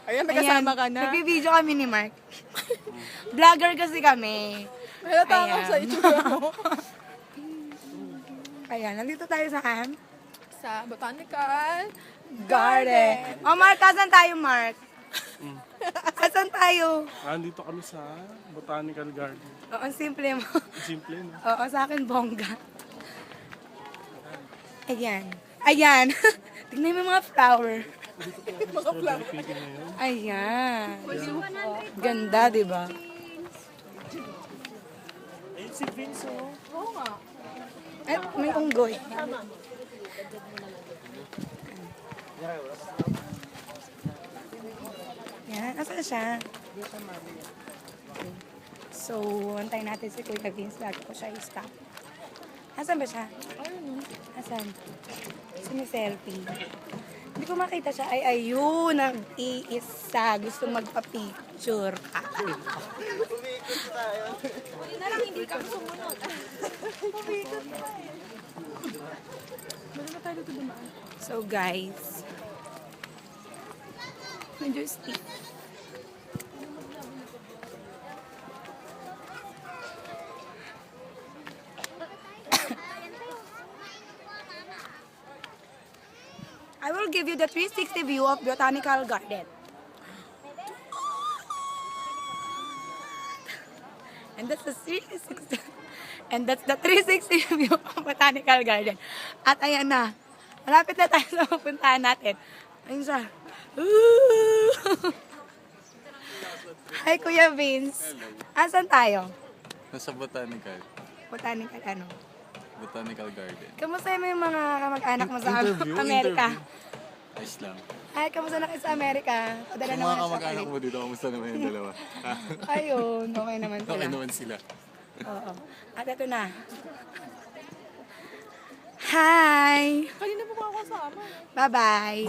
Ayan, may kasama ka na. Nagbi-video kami ni Mark. Vlogger kasi kami. Halata ka Ayan. sa itsura mo. Ayan, nandito tayo sa Sa Botanical garden. Oh, Mark, asan tayo, Mark? Asan tayo? Andito kami sa Botanical Garden. Oo, ang simple mo. Simple, no? Oo, sa akin, bongga. Ayan. Ayan. Tingnan mo yung mga flower. Strawberry picking ngayon. Ayan. Ganda, di ba? Ayun si Vince, oh. Oo nga. Ay, may unggoy. Yan, asan siya? So, antayin natin si Kuya Vince bago ko siya i-stop. Asan ba siya? Asan? Sumi-selfie. Hindi ko makita siya. Ay, ayun, nag-iisa. Gusto magpa-picture. Na lang, hindi ka sumunod. So, guys. Medyo steep. I will give you the 360 view of Botanical Garden. And that's the 360 and that's the 360 view of Botanical Garden. At ayan na. Malapit na tayo sa pupuntahan natin. Ayun siya. Ooh! Hi, Kuya Vince. Asan tayo? Nasa Botanical. Botanical ano? Botanical Garden. Kamusta mo yung mga kamag-anak mo sa Amerika? Ayos lang. Ay, kamusta na kayo sa Amerika? Padala Yung naman mga na kamag-anak mo dito, kamusta naman yung dalawa? Ayun, okay naman sila. Okay naman sila. Oo. At ito na. Hi! Kanina pa ba ako kasama? Bye-bye!